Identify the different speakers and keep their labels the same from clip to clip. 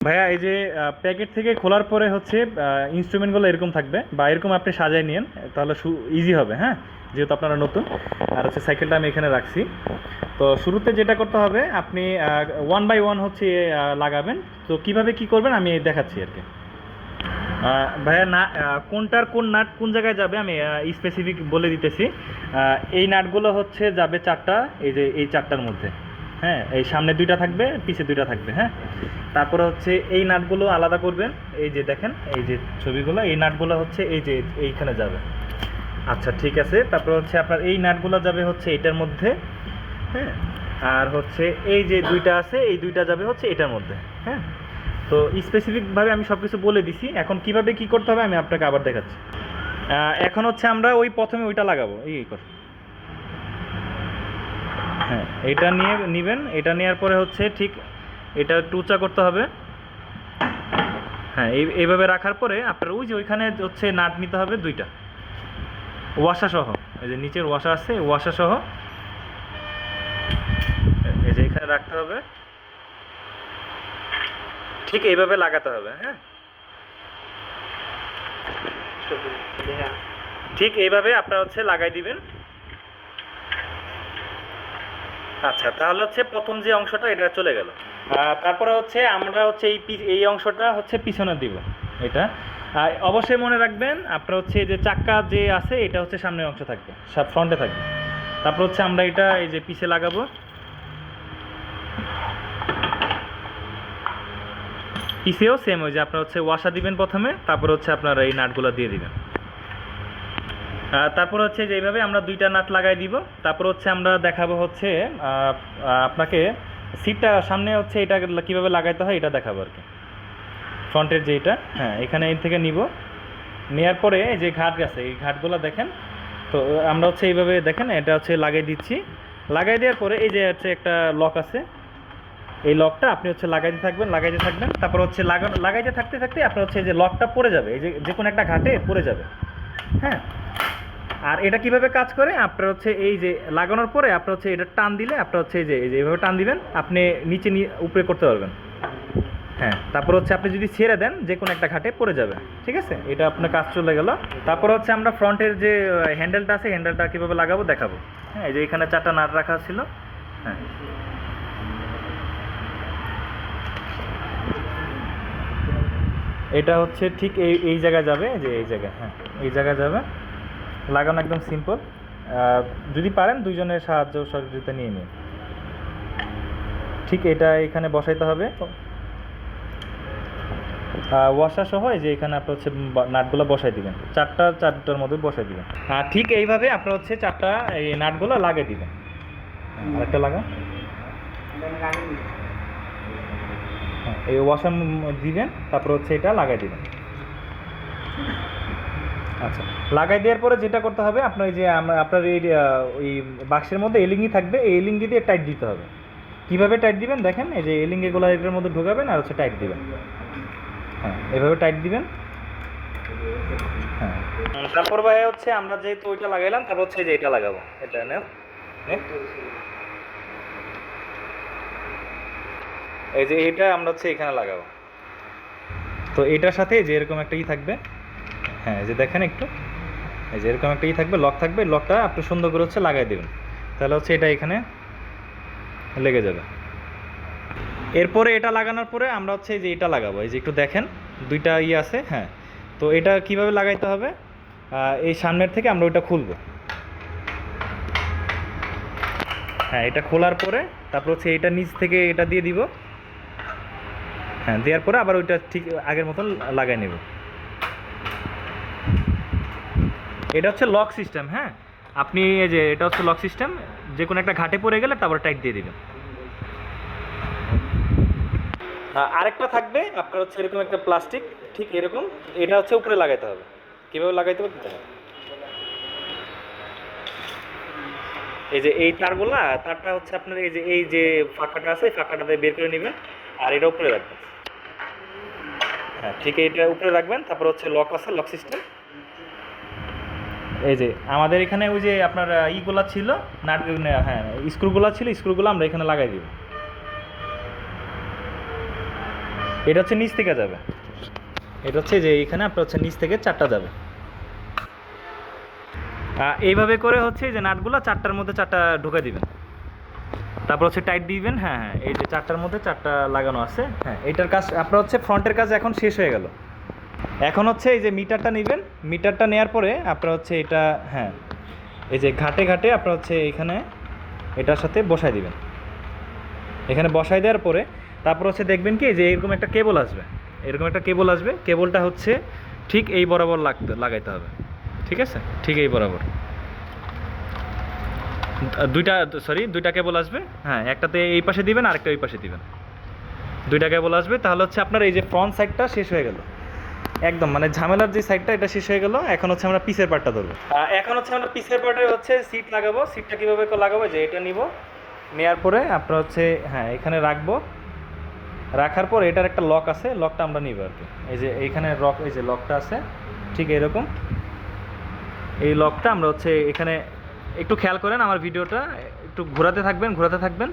Speaker 1: ভাইয়া এই যে প্যাকেট থেকে খোলার পরে হচ্ছে ইনস্ট্রুমেন্টগুলো এরকম থাকবে বা এরকম আপনি সাজায় নিন, তাহলে ইজি হবে। হ্যাঁ, যেহেতু আপনারা নতুন। আর হচ্ছে সাইকেলটা আমি এখানে রাখছি। তো শুরুতে যেটা করতে হবে, আপনি ওয়ান বাই ওয়ান হচ্ছে লাগাবেন। তো কিভাবে কি করবেন আমি দেখাচ্ছি আর কি। ভাইয়া না, কোনটার কোন নাট কোন জায়গায় যাবে আমি স্পেসিফিক বলে দিতেছি। এই নাটগুলো হচ্ছে যাবে চারটা, এই যে এই চারটার মধ্যে। হ্যাঁ, এই সামনে দুইটা থাকবে, পিছে দুইটা থাকবে। হ্যাঁ, তারপরে হচ্ছে এই নাটগুলো আলাদা করবেন। এই যে দেখেন, এই যে ছবিগুলো, এই নাটগুলো হচ্ছে এই যে এইখানে যাবে। আচ্ছা, ঠিক আছে। তারপরে হচ্ছে আপনার এই নাটগুলো যাবে হচ্ছে এটার মধ্যে। হ্যাঁ, আর হচ্ছে এই যে দুইটা আছে, এই দুইটা যাবে হচ্ছে এটার মধ্যে। হ্যাঁ, তো স্পেসিফিকভাবে আমি সব কিছু বলে দিছি। এখন কিভাবে কি করতে হবে আমি আপনাকে আবার দেখাচ্ছি। এখন হচ্ছে আমরা ওই প্রথমে ওইটা লাগাবো, এই কর। হ্যাঁ, এটা নিয়ে নেবেন। এটা নেওয়ার পরে হচ্ছে ঠিক এটা একটু উঁচা করতে হবে। হ্যাঁ, এইভাবে রাখার পরে আপনার ওই যে ওইখানে হচ্ছে নাট নিতে হবে দুইটা, ওয়াশা সহ। এই যে নিচের ওয়াশা আছে, ওয়াশা সহ এই যে এখানে রাখতে হবে। ঠিক এইভাবে লাগাতে হবে। হ্যাঁ, ঠিক এইভাবে আপনারা হচ্ছে লাগাই দিবেন। আচ্ছা, তাহলে হচ্ছে প্রথম যে অংশটা এটা চলে গেল। তারপরে হচ্ছে আমরা হচ্ছে এই অংশটা হচ্ছে পিছনে দিব এটা। অবশ্যই মনে রাখবেন আপনার হচ্ছে যে চাক্কা যে আছে এটা হচ্ছে সামনের অংশ থাকবে, সব ফ্রন্টে থাকবে। তারপর হচ্ছে আমরা এটা এই যে পিছে লাগাবো। পিছেও সেম ওই যে আপনার হচ্ছে ওয়াশা দিবেন প্রথমে, তারপর হচ্ছে আপনারা এই নাটগুলো দিয়ে দিবেন। তারপর হচ্ছে যে এইভাবে আমরা দুইটা নাট লাগাই দিব। তারপর হচ্ছে আমরা দেখাবো হচ্ছে আপনাকে সিটটা সামনে হচ্ছে এটা কীভাবে লাগাইতে হয় এটা দেখাবো আর কি। ফ্রন্টের যে এটা, হ্যাঁ, এখানে এই থেকে নিব। নেওয়ার পরে যে ঘাট আছে এই ঘাটগুলো দেখেন। তো আমরা হচ্ছে এইভাবে দেখেন এটা হচ্ছে লাগাই দিচ্ছি। লাগাই দেওয়ার পরে এই যে হচ্ছে একটা লক আছে, এই লকটা আপনি হচ্ছে লাগাইতে থাকবেন। তারপর হচ্ছে লাগাইতে থাকতে থাকতে আপনার হচ্ছে যে লকটা পড়ে যাবে, এই যে কোনো একটা ঘাটে পড়ে যাবে। হ্যাঁ, আর এটা কিভাবে কাজ করে, আপনার হচ্ছে এই যে লাগানোর পরে আপনার হচ্ছে এটা টান দিলে আপনার হচ্ছে এই যে এইভাবে টান দিবেন, আপনি নিচে উপরে করতে পারবেন। হ্যাঁ, তারপর হচ্ছে আপনি যদি ছেড়ে দেন যে কোনো একটা ঘাটে পড়ে যাবে। ঠিক আছে, এটা আপনার কাজ চলে গেল। তারপর হচ্ছে আমরা ফ্রন্টের যে হ্যান্ডেলটা আছে, হ্যান্ডেলটা কীভাবে লাগাবো দেখাবো। হ্যাঁ, এই যে এখানে চারটা নাট রাখা ছিল। হ্যাঁ, এটা হচ্ছে ঠিক এই জায়গায় যাবে, যে এই জায়গায়। হ্যাঁ, এই জায়গায় যাবে। লাগানো একদম সিম্পল। যদি পারেন দুইজনের সাহায্য সহযোগিতা নিয়ে নিন। ঠিক এটা এখানে বসাইতে হবে ওয়াশা সহ। এই যে এখানে আপনার হচ্ছে নাটগুলো বসাই দিবেন, চারটার মধ্যে বসাই দিবেন। ঠিক এইভাবে আপনার হচ্ছে চারটা এই নাটগুলো লাগিয়ে দিবেন। আরেকটা লাগা। হ্যাঁ, এই ওয়াশা দিবেন, তারপর হচ্ছে এটা লাগাই দিবেন। আচ্ছা, লাগাই দেওয়ার পরে যেটা করতে হবে আপনার এই যে আপনার এই ওই বাক্সের মধ্যে এলিঙ্গি থাকবে, এই এলিঙ্গি দিয়ে টাইট দিতে হবে। কীভাবে টাইট দিবেন দেখেন, এই যে এলিঙ্গিগুলো এটার মধ্যে ঢোকাবেন আর হচ্ছে টাইট দিবেন। হ্যাঁ, এভাবে টাইট দিবেন। হ্যাঁ, তারপর ভাই হচ্ছে আমরা যেহেতু ওইটা লাগাইলাম, তারপর হচ্ছে যে এটা লাগাবো। এটা এই যে এটা আমরা হচ্ছে এখানে লাগাবো। তো এটার সাথে যে এরকম একটা থাকবে। হ্যাঁ, এই যে দেখেন একটু, এই যে এরকম একটা থাকবে, লক থাকবে। লকটা আপনি সুন্দর করে হচ্ছে লাগাই দেবেন, তাহলে হচ্ছে এটা এখানে লেগে যাবে। এরপরে এটা লাগানোর পরে আমরা হচ্ছে যে এটা লাগাবো। এই যে একটু দেখেন দুইটা আছে। হ্যাঁ, তো এটা কিভাবে লাগাইতে হবে, এই সামনের থেকে আমরা ওইটা খুলবো। হ্যাঁ, এটা খোলার পরে তারপর হচ্ছে এটা নিচ থেকে এটা দিয়ে দিব। হ্যাঁ, দেওয়ার পরে আবার ওইটা ঠিক আগের মতন লাগাই নেব। এটা হচ্ছে লক সিস্টেম। হ্যাঁ, আপনি এই যে এটা হচ্ছে লক সিস্টেম, যে কোনো একটা ঘাটে পড়ে গেলে তারপর টাইট দিয়ে দিবেন। আরেকটা থাকবে আপনার হচ্ছে এরকম একটা প্লাস্টিক, ঠিক এরকম। এটা হচ্ছে উপরে লাগাইতে হবে। কীভাবে লাগাইতে হবে দেখেন। এই যে এই তারটা হচ্ছে আপনার এই যে ফাঁকাটা আছে, ফাঁকাটাতে বের করে নেবেন আর এটা উপরে রাখবেন। হ্যাঁ, ঠিক এইটা উপরে রাখবেন। তারপর হচ্ছে লক আছে, লক সিস্টেম। এই যে আমাদের এখানে ওই যে আপনার ইগুলা ছিল নাট, হ্যাঁ, স্ক্রুগুলা ছিল, স্ক্রুগুলো আমরা এখানে লাগাই দিব। এটা হচ্ছে নিচ থেকে যাবে, এটা হচ্ছে যে এইখানে আপনার হচ্ছে নিচ থেকে 4টা যাবে। এইভাবে করে হচ্ছে যে নাটগুলো 4টার মধ্যে 4টা ঢুকে দিবেন, তারপর হচ্ছে টাইট দিবেন। হ্যাঁ হ্যাঁ, এই যে 4টার মধ্যে 4টা লাগানো আছে। হ্যাঁ, এটার কাজ আপনার হচ্ছে ফ্রন্টের কাজ এখন শেষ হয়ে গেল। এখন হচ্ছে এই যে মিটারটা নেবেন, মিটারটা নেওয়ার পরে আপনার হচ্ছে এটা, হ্যাঁ এই যে ঘাটে ঘাটে আপনার হচ্ছে এইখানে এটার সাথে বসাই দিবেন। এখানে বসাই দেওয়ার পরে তারপর হচ্ছে দেখবেন কি যে এরকম একটা কেবল আসবে, এরকম একটা কেবল আসবে। কেবলটা হচ্ছে ঠিক এই বরাবর লাগাইতে হবে, ঠিক আছে? ঠিক এই বরাবর দুইটা কেবল আসবে। হ্যাঁ, একটাতে এই পাশে দিবেন, আরেকটা ওই পাশে দিবেন। দুইটা কেবল আসবে, তাহলে হচ্ছে আপনার এই যে ফ্রন্ট সাইডটা শেষ হয়ে গেল একদম, মানে ঝামেলার যে সাইডটা এটা শেষ হয়ে গেল। এখন হচ্ছে আমরা পিসের পার্টটা ধরবো। এখন হচ্ছে আমরা পিসের পার্টে হচ্ছে সিট লাগাবো। সিটটা কীভাবে লাগাবো, যে এটা নিব, নেওয়ার পরে আপনার হচ্ছে হ্যাঁ এখানে রাখবো। রাখার পর এটার একটা লক আছে, লকটা আমরা নিব আর কি। এই যে এইখানে এই যে লকটা আছে ঠিক এরকম, এই লকটা আমরা হচ্ছে এখানে একটু খেয়াল করেন আমার ভিডিওটা, একটু ঘোরাতে থাকবেন।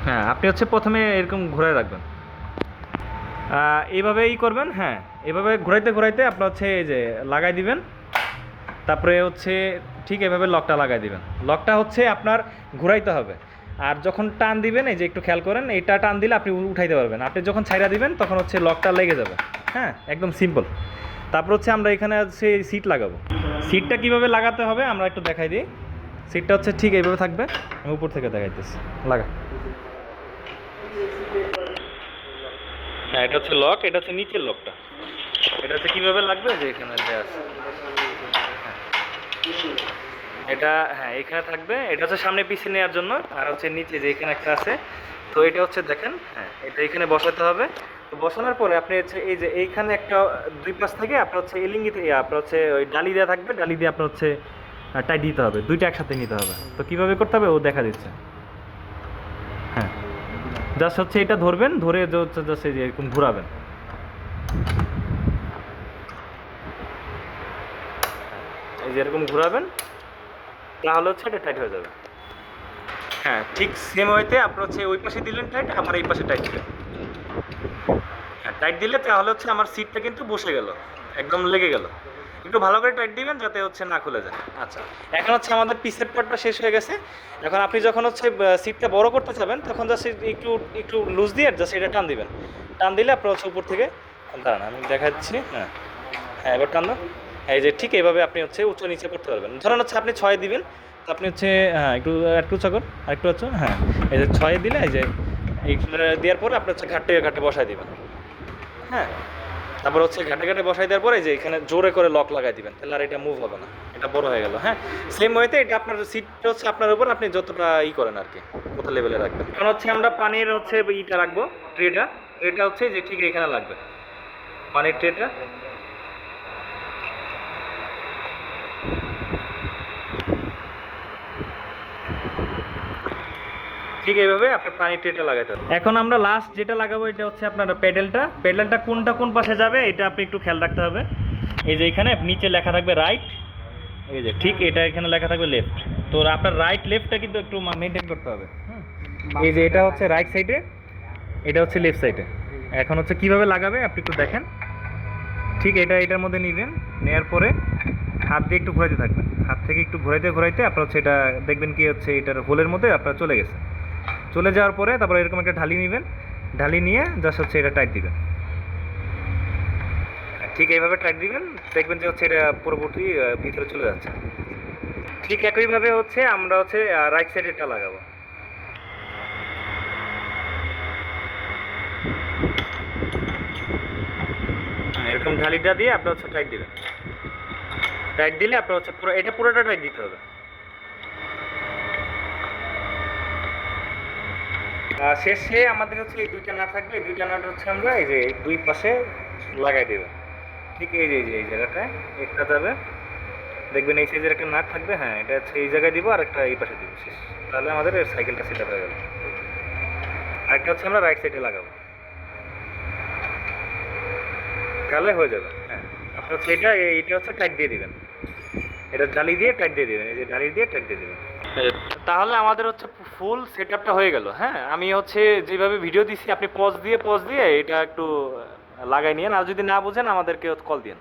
Speaker 1: হ্যাঁ, আপনি হচ্ছে প্রথমে এরকম ঘুরায় রাখবেন, এইভাবেই করবেন। হ্যাঁ, এভাবে ঘুরাইতে আপনার হচ্ছে এই যে লাগাই দিবেন। তারপরে হচ্ছে ঠিক এভাবে লকটা লাগাই দিবেন। লকটা হচ্ছে আপনার ঘুরাইতে হবে, আর যখন টান দিবেন এই যে একটু খেয়াল করেন, এটা টান দিলে আপনি উঠাইতে পারবেন। আপনি যখন ছাইড়া দিবেন তখন হচ্ছে লকটা লেগে যাবে। হ্যাঁ, একদম সিম্পল। তারপর হচ্ছে আমরা এখানে হচ্ছে সিট লাগাবো। সিটটা কিভাবে লাগাতে হবে আমরা একটু দেখাই দিই। সিটটা হচ্ছে ঠিক এইভাবে থাকবে, আমি উপর থেকে দেখাইতেছি। লাগা। হ্যাঁ, এটা হচ্ছে লক, এটা হচ্ছে নিচের লকটা। এটা হচ্ছে কীভাবে লাগবে, যে এখানে দেওয়া আছে। এটা হ্যাঁ এখানে থাকবে, এটা হচ্ছে সামনে পিছিয়ে নেওয়ার জন্য। আর হচ্ছে নিচে যে এখানে একটা আছে, তো এটা হচ্ছে দেখেন, হ্যাঁ এটা এখানে বসাতে হবে। তো বসানোর পরে আপনি হচ্ছে এই যে এইখানে একটা দুই পাশ থেকে আপনার হচ্ছে এলিঙ্গিতে আপনার হচ্ছে ওই ডালি দেওয়া থাকবে, ডালি দিয়ে আপনার হচ্ছে টাইট দিতে হবে, দুইটা একসাথে নিতে হবে। তো কীভাবে করতে হবে ও দেখা দিচ্ছে। হ্যাঁ, জাস্ট হচ্ছে এটা ধরবেন, ধরে হচ্ছে জাস্ট এই যে এরকম ঘোরাবেন। এই যে এরকম ঘোরাবেন, তাহলে হচ্ছে এটা টাইট হয়ে যাবে। হ্যাঁ, ঠিক সেম ওয়েতে আপনার হচ্ছে ওই পাশে দিলেন টাইট, আবার এই পাশে টাইট দিলেন। হ্যাঁ, টাইট দিলে তাহলে হচ্ছে আমার সিটটা কিন্তু বসে গেল, একদম লেগে গেল। একটু ভালো করে টাইট দিবেন যাতে হচ্ছে না খুলে যায়। আচ্ছা, এখন হচ্ছে আমাদের পিসের পার্টটা শেষ হয়ে গেছে। এখন আপনি যখন হচ্ছে সিটটা বড় করতে চাবেন তখন জাস্ট একটু একটু লুজ দিয়ে জাস্ট এটা টান দিবেন। টান দিলে আপনার হচ্ছে উপর থেকে, দাঁড়ান আমি দেখাচ্ছি। হ্যাঁ হ্যাঁ, এবার টান দাও। এই যে ঠিক এইভাবে আপনি হচ্ছে উঁচু নিচে করতে পারবেন। ধরেন হচ্ছে আপনি 6 দিবেন, তো আপনি হচ্ছে হ্যাঁ একটু উঁচা কর, আরেকটু উঁচু। হ্যাঁ, এই যে 6 দিলে এই যে এইগুলো দেওয়ার পরে আপনি হচ্ছে ঘাটে বসাই দিবেন। হ্যাঁ, তারপর হচ্ছে ঘাটে বসাই দেওয়ার পরে যে এখানে জোরে করে লক লাগাই দিবেন, তাহলে আর এটা মুভ হবে না, এটা বড় হয়ে গেল। হ্যাঁ, সেম ওয়েতে এটা আপনার সিটটা হচ্ছে আপনার উপর, আপনি যতটা করেন আর কি, কত লেভেলে রাখবেন। এখন হচ্ছে আমরা পানির হচ্ছে ইটা রাখবো, ট্রেটা হচ্ছে যে ঠিক এখানে লাগবে পানির ট্রেটা। ঠিক এইভাবে আপনার পানির ট্রেটা লাগাতে হবে। এখন আমরা লাস্ট যেটা লাগাবো এটা হচ্ছে আপনার প্যাডেলটা কোন পাশে যাবে এটা আপনি একটু খেয়াল রাখতে হবে। এই যে এখানে নিচে লেখা থাকবে রাইট, এই যে ঠিক এটা এখানে লেখা থাকবে লেফট। তো আপনার রাইট লেফটটা কিন্তু একটু মেনটেন করতে হবে। এই যে এটা হচ্ছে রাইট সাইডে, এটা হচ্ছে লেফট সাইডে। এখন হচ্ছে কিভাবে লাগাবে আপনি একটু দেখেন। ঠিক এটার মধ্যে নেবেন, নেওয়ার পরে হাত দিয়ে একটু ঘোরাইতে থাকবেন। হাত থেকে একটু ঘোরাইতে আপনার হচ্ছে এটা দেখবেন কি হচ্ছে এটার হোলের মধ্যে আপনার চলে গেছে। চলে যাওয়ার পরে তারপর এরকম একটা ঢালি নেবেন, ঢালি নিয়ে জাস্ট হচ্ছে এটা টাইট দিবেন। ঠিক এইভাবে টাইট দিবেন, দেখবেন যে হচ্ছে এটা পুরোপুরি ভিতরে চলে যাচ্ছে। ঠিক একইভাবে হচ্ছে আমরা হচ্ছে রাইট সাইডেরটা লাগাবো। এরকম ঢালিটা দিয়ে আপনার হচ্ছে টাইট দিবেন। টাইট দিলে আপনার হচ্ছে পুরোটা টাইট দিতে হবে। শেষে আমাদের হচ্ছে এই দুইটা নাট থাকবে, এই দুইটা নাট হচ্ছে আমরা এই যে দুই পাশে লাগাই দেবো। ঠিক এই যে এই জায়গাটায় একটা যাবে, দেখবেন এই সাইজের একটা নাট থাকবে। হ্যাঁ, এটা হচ্ছে এই জায়গায় দিব আর একটা এই পাশে দিব, শেষ। তাহলে আমাদের সাইকেলটা সেট আপ হয়ে গেল। আরেকটা হচ্ছে আমরা রাইট সাইডে লাগাবো, তাহলে হয়ে যাবে। হ্যাঁ, আপনার হচ্ছে এইটা হচ্ছে টাইট দিয়ে দিবেন, এটা ঢালি দিয়ে টাইট দিয়ে দিবেন, এই যে ঢালি দিয়ে টাইট দিয়ে দিবেন। তাহলে আমাদের হচ্ছে ফুল সেটআপটা হয়ে গেল। হ্যাঁ, আমি হচ্ছে যেভাবে ভিডিও দিছি আপনি পজ দিয়ে এটা একটু লাগাই নিয়েন, আর যদি না বুঝেন আমাদেরকে কল দিন।